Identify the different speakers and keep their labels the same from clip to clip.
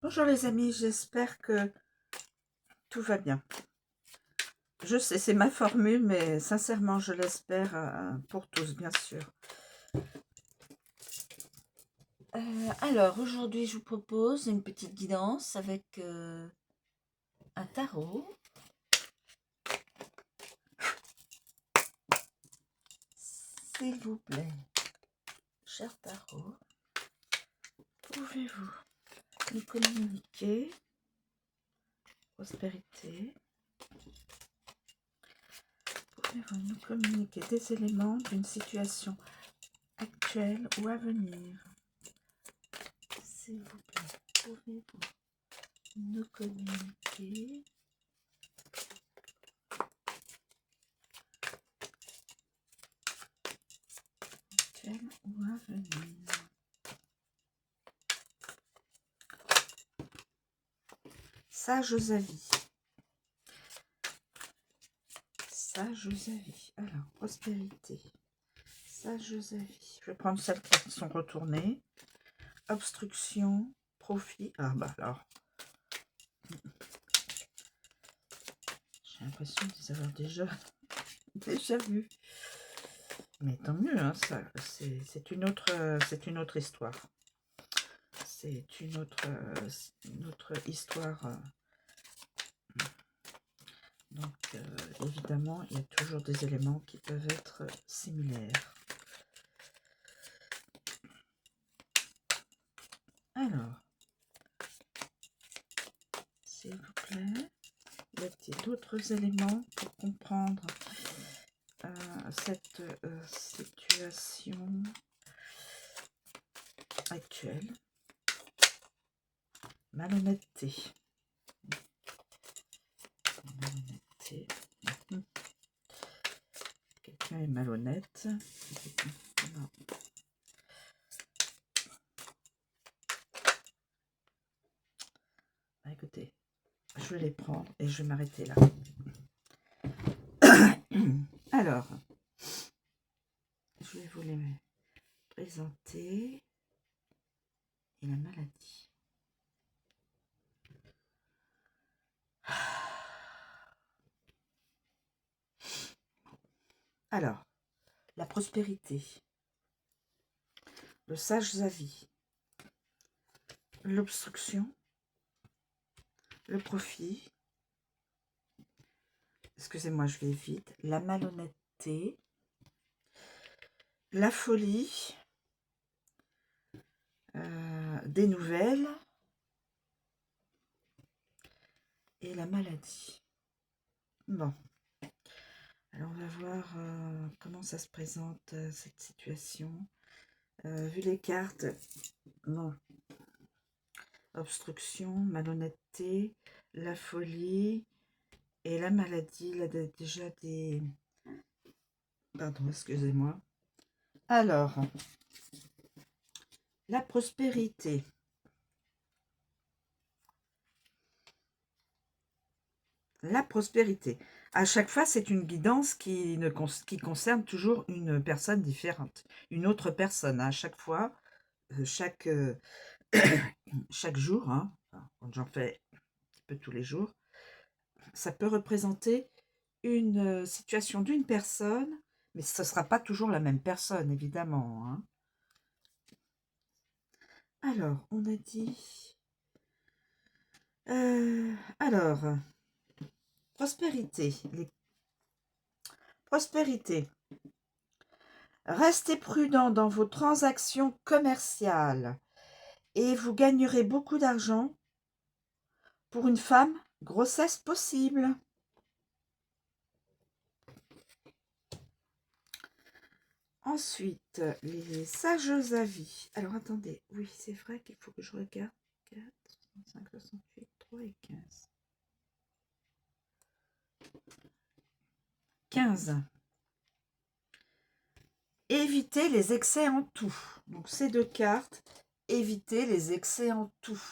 Speaker 1: Bonjour les amis, j'espère que tout va bien. Je sais, c'est ma formule, mais sincèrement, je l'espère pour tous, bien sûr. Alors, aujourd'hui, je vous propose une petite guidance avec un tarot. S'il vous plaît, cher tarot, pouvez-vous nous communiquer prospérité? Pouvez-vous nous communiquer des éléments d'une situation actuelle ou à venir? S'il vous plaît, pouvez-vous nous communiquer actuelle ou à venir? Sages avis. Sages avis. Alors, prospérité. Sages avis. Je vais prendre celles qui sont retournées. Obstruction. Profit. Ah bah alors. J'ai l'impression de les avoir déjà vu. Mais tant mieux, hein, ça. C'est une autre histoire. C'est une autre histoire. Donc, évidemment, il y a toujours des éléments qui peuvent être similaires. Alors, s'il vous plaît, y a-t-il d'autres éléments pour comprendre cette situation actuelle? Malhonnêteté. Malhonnêteté. Quelqu'un est malhonnête. Non. Bah, écoutez, je vais les prendre et je vais m'arrêter là. Alors, je vais vous les présenter. Et la maladie. Alors, la prospérité, le sage avis, l'obstruction, le profit, excusez-moi, je vais vite, la malhonnêteté, la folie, des nouvelles et la maladie. Bon, alors on va voir comment ça se présente cette situation. Vu les cartes, bon, obstruction, malhonnêteté, la folie et la maladie. Là, déjà des... Pardon, excusez-moi. Alors, la prospérité. La prospérité. À chaque fois, c'est une guidance qui concerne toujours une personne différente, une autre personne. À chaque fois, chaque jour, hein, quand j'en fais un petit peu tous les jours, ça peut représenter une situation d'une personne, mais ce ne sera pas toujours la même personne, évidemment. Hein. Alors, on a dit... alors, prospérité. Prospérité. Restez prudent dans vos transactions commerciales et vous gagnerez beaucoup d'argent. Pour une femme, grossesse possible. Ensuite, les sages avis. Alors, attendez. Oui, c'est vrai qu'il faut que je regarde. 4, 65, 68, 3 et 15. 15. Évitez les excès en tout. Donc, ces deux cartes, évitez les excès en tout.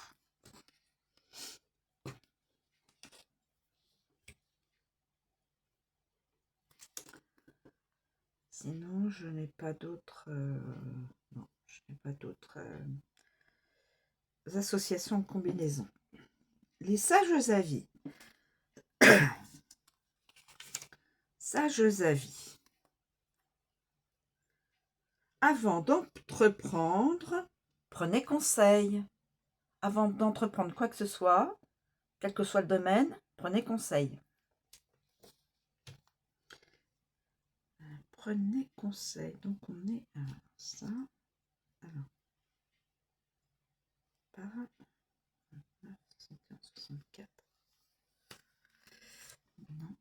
Speaker 1: Sinon, je n'ai pas d'autres... non, je n'ai pas d'autres associations, combinaisons. Les sages avis. Sages avis. Avant d'entreprendre, prenez conseil. Avant d'entreprendre quoi que ce soit, quel que soit le domaine, prenez conseil. Prenez conseil. Donc on est à ça. Alors, par 61, 64. Non.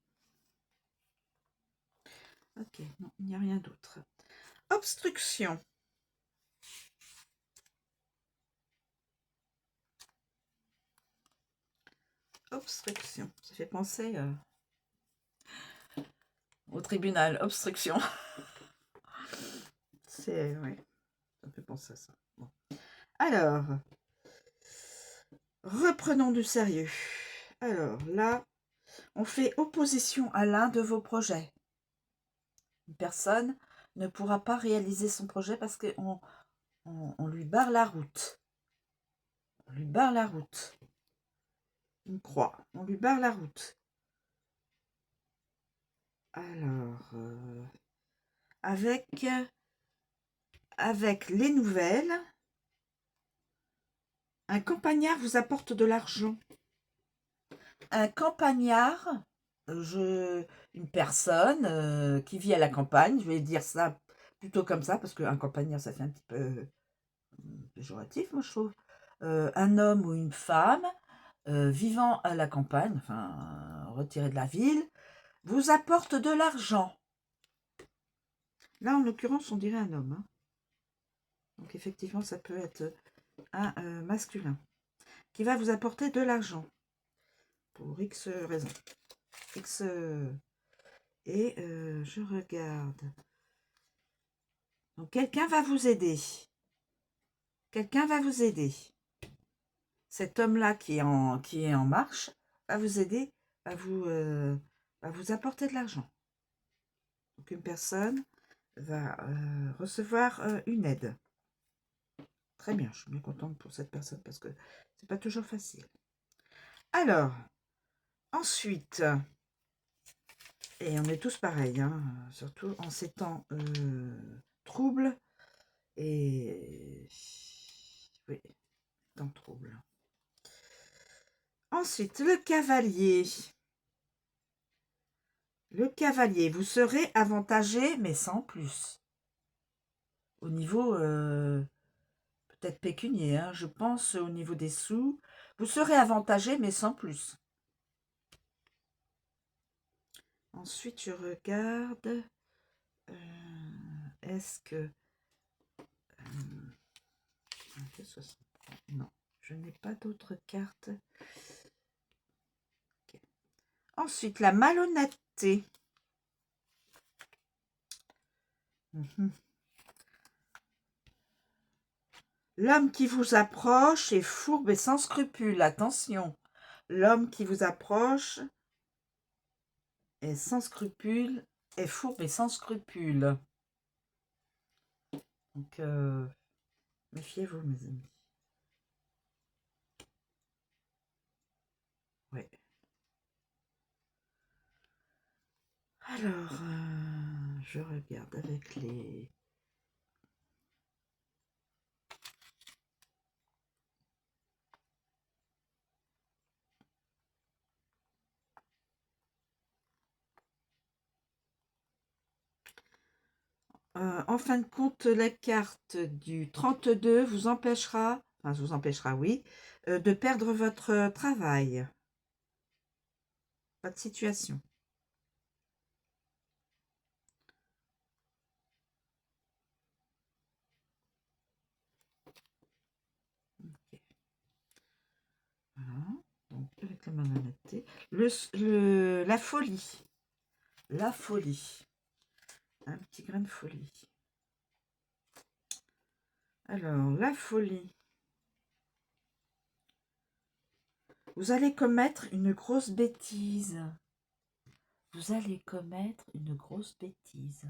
Speaker 1: Ok, non, il n'y a rien d'autre. Obstruction. Obstruction. Ça fait penser au tribunal. Obstruction. C'est... Oui, ça me fait penser à ça. Bon. Alors, reprenons du sérieux. Alors, là, on fait opposition à l'un de vos projets. Une personne ne pourra pas réaliser son projet parce qu'on on lui barre la route. On lui barre la route. Une croix. On lui barre la route. Alors, avec les nouvelles, un campagnard vous apporte de l'argent. Un campagnard, une personne qui vit à la campagne, je vais dire ça plutôt comme ça, parce qu'un campagnard, ça fait un petit peu péjoratif, moi je trouve. Un homme ou une femme vivant à la campagne, enfin retiré de la ville, vous apporte de l'argent. Là, en l'occurrence, on dirait un homme. Hein. Donc effectivement, ça peut être un masculin qui va vous apporter de l'argent pour X raisons. X et je regarde. Donc quelqu'un va vous aider. Quelqu'un va vous aider. Cet homme-là qui est en marche va vous aider, va vous apporter de l'argent. Donc une personne va recevoir une aide. Très bien, je suis bien contente pour cette personne parce que c'est pas toujours facile. Alors, ensuite, et on est tous pareils, hein, surtout en ces temps troubles et oui, temps troubles. Ensuite, le cavalier. Le cavalier, vous serez avantagé, mais sans plus. Au niveau, peut-être pécunier, hein, je pense au niveau des sous, vous serez avantagé, mais sans plus. Ensuite, je regarde, est-ce que... non, je n'ai pas d'autres cartes. Okay. Ensuite, la malhonnêteté. L'homme qui vous approche est fourbe et sans scrupule. Attention, l'homme qui vous approche est sans scrupule, est fourbe et sans scrupule. Donc, méfiez-vous, mes amis. Ouais. Alors, je regarde avec les... en fin de compte, la carte du 32 vous empêchera, enfin, vous empêchera, oui, de perdre votre travail. Pas de situation. Okay. Voilà. Donc, avec la malhonnêteté. La folie. La folie. Un petit grain de folie. Alors, la folie. Vous allez commettre une grosse bêtise. Vous allez commettre une grosse bêtise.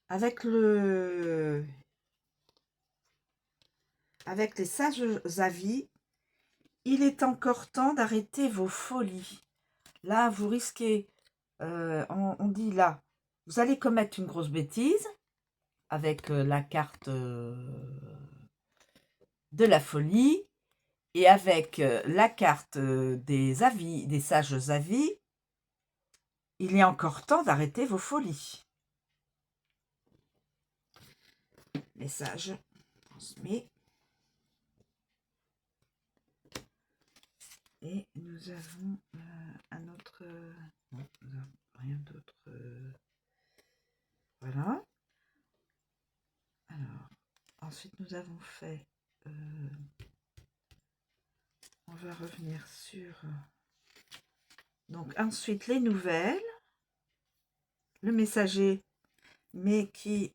Speaker 1: Avec le avec les sages avis, il est encore temps d'arrêter vos folies. Là, vous risquez, on dit là, vous allez commettre une grosse bêtise avec la carte de la folie et avec la carte des avis, des sages avis, il est encore temps d'arrêter vos folies. Message transmis. Et nous avons un autre... non, nous n'avons rien d'autre. Voilà. Alors, ensuite nous avons fait... on va revenir sur... donc ensuite les nouvelles. Le messager, mais qui...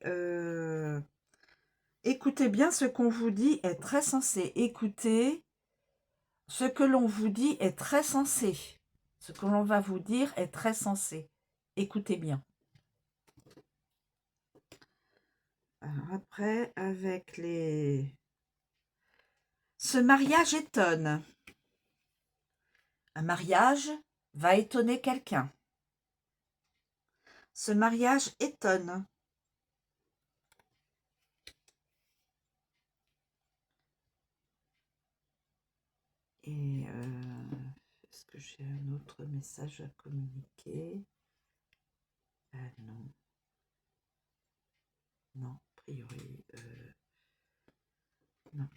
Speaker 1: écoutez bien ce qu'on vous dit est très sensé. Écoutez... ce que l'on vous dit est très sensé. Ce que l'on va vous dire est très sensé. Écoutez bien. Alors après, avec les... ce mariage étonne. Un mariage va étonner quelqu'un. Ce mariage étonne. Et est-ce que j'ai un autre message à communiquer? Non. Non, a priori, non.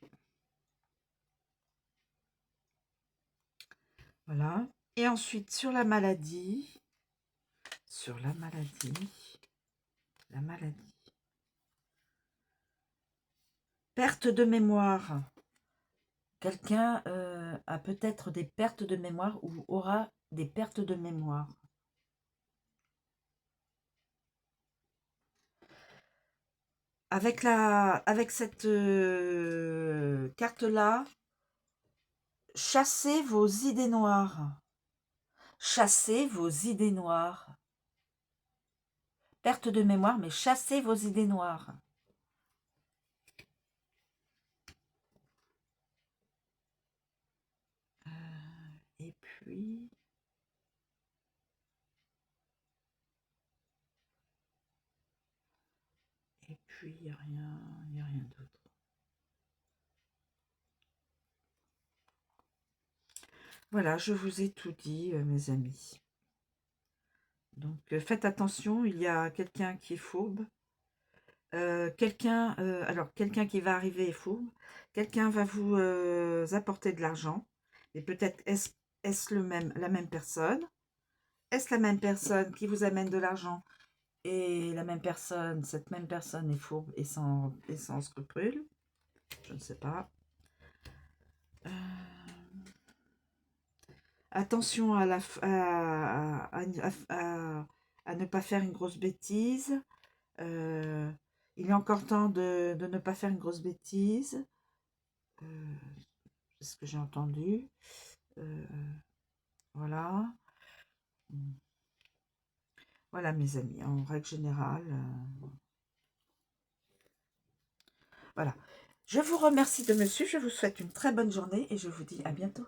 Speaker 1: Voilà. Et ensuite, sur la maladie. Sur la maladie. La maladie. Perte de mémoire. Quelqu'un a peut-être des pertes de mémoire ou aura des pertes de mémoire. Avec cette carte-là, chassez vos idées noires. Chassez vos idées noires. Perte de mémoire, mais chassez vos idées noires. Et puis... et puis, il n'y a rien d'autre. Voilà, je vous ai tout dit, mes amis. Donc, faites attention, il y a quelqu'un qui est fourbe. Quelqu'un qui va arriver est fourbe. Quelqu'un va vous apporter de l'argent. Et peut-être est-ce la même personne? Est-ce la même personne qui vous amène de l'argent? Et la même personne, cette même personne est fourbe et sans scrupule? Je ne sais pas. Attention à ne pas faire une grosse bêtise. Il est encore temps de ne pas faire une grosse bêtise. C'est ce que j'ai entendu. Voilà. Voilà, mes amis, en règle générale. Voilà. Je vous remercie de me suivre. Je vous souhaite une très bonne journée et je vous dis à bientôt.